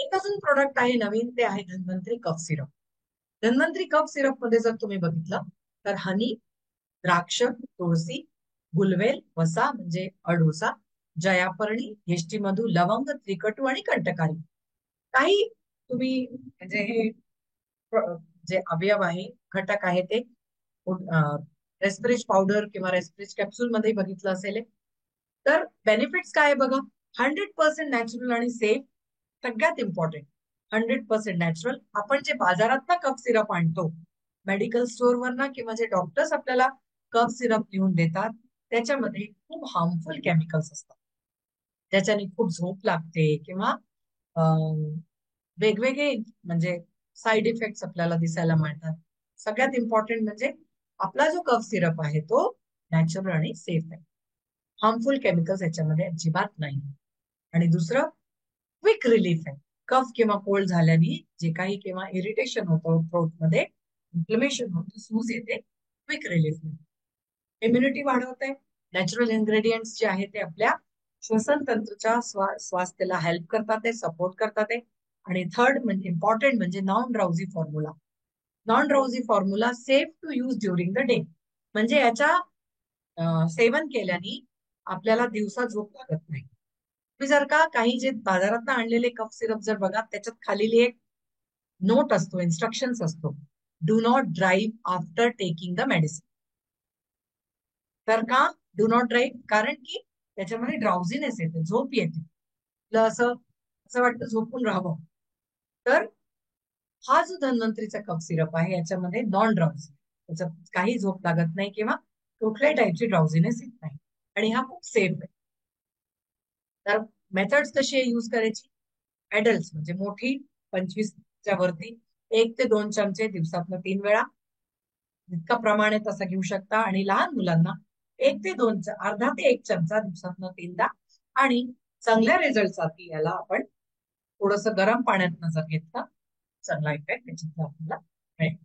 एक अजून प्रोडक्ट आहे नवीन, ते आहे Dhanvantari cough syrup. Dhanvantari cough syrup मध्ये जर तुम्ही बघितलं तर हनी, द्राक्ष, तुळसी, गुलवेल, वसा म्हणजे अडोसा, जयापर्णी, यष्टीमधू, लवंग, त्रिकटू आणि कंटकारी. काही तुम्ही म्हणजे हे जे अवयव आहे, घटक आहे ते रेस्पिरेज पावडर किंवा रेस्पिरेज कॅप्सूल मध्ये बघितलं असेल. तर बेनिफिट्स काय आहे बघा. 100% नॅचरल आणि सेफ. सगळ्यात इम्पॉर्टंट 100% नॅचरल. आपण जे बाजारात कफ सिरप आणतो, मेडिकल स्टोअरवर ना, किंवा जे डॉक्टर्स आपल्याला कफ सिरप लिहून देतात, त्याच्यामध्ये खूप हार्मफुल केमिकल्स असतात. त्याच्याने खूप झोप लागते किंवा वेगवेगळे म्हणजे साईड इफेक्ट्स आपल्याला दिसायला मिळतात. सगळ्यात इम्पॉर्टंट म्हणजे आपला जो कफ सिरप आहे तो नॅचरल आणि सेफ आहे. हार्मफुल केमिकल्स याच्यामध्ये अजिबात नाही. आणि दुसरं क्विक रिलीफ आहे. कफ किंवा कोल्ड झाल्याने जे काही किंवा इरिटेशन होतं थ्रोटमध्ये, इन्फ्लमेशन होतं, सूज येते, क्विक रिलीफ मिळते. इम्युनिटी वाढवते. नॅचरल इन्ग्रेडियंट्स जे आहे ते आपल्या श्वसन तंत्रच्या स्वास्थ्याला हेल्प करतात, ते सपोर्ट करतात ते. आणि थर्ड म्हणजे इम्पॉर्टंट म्हणजे non drowsy formula. Non drowsy formula safe to use during the day. म्हणजे याच्या सेवन केल्याने आपल्याला दिवसा झोप लागत नाही. तुम्ही जर का काही जे बाजारात आणलेले कफ सिरप जर बघा, त्याच्यात खालीली एक नोट असतो, इन्स्ट्रक्शन्स असतो, do not drive after taking the medicine. तर का डू नॉट ड्राईव्ह? कारण की त्याच्यामध्ये ड्राउझीनेस येते, झोप येते. तुला असं असं वाटतं झोपून राहावं. तर हा जो धन्वंतरीचा कफ सिरप आहे याच्यामध्ये नॉन ड्राउझी, त्याच्यात काही झोप लागत नाही किंवा कुठल्याही टाईपची ड्राउझीनेस येत नाही. आणि हा खूप सेफ आहे. तर मेथड्स कशी आहे यूज करायची. ऍडल्ट म्हणजे मोठी 25च्या वरती 1 ते 2 चमचे दिवसातनं 3 वेळा, जितका प्रमाण आहे तसा घेऊ शकता. आणि लहान मुलांना 1 ते 2 अर्धा ते 1 चमचा दिवसातनं 3दा. आणि चांगल्या रिझल्टसाठी याला आपण थोडस गरम पाण्यात जर घेतलं, चांगला इफेक्ट त्याच्यातला आपल्याला मिळेल.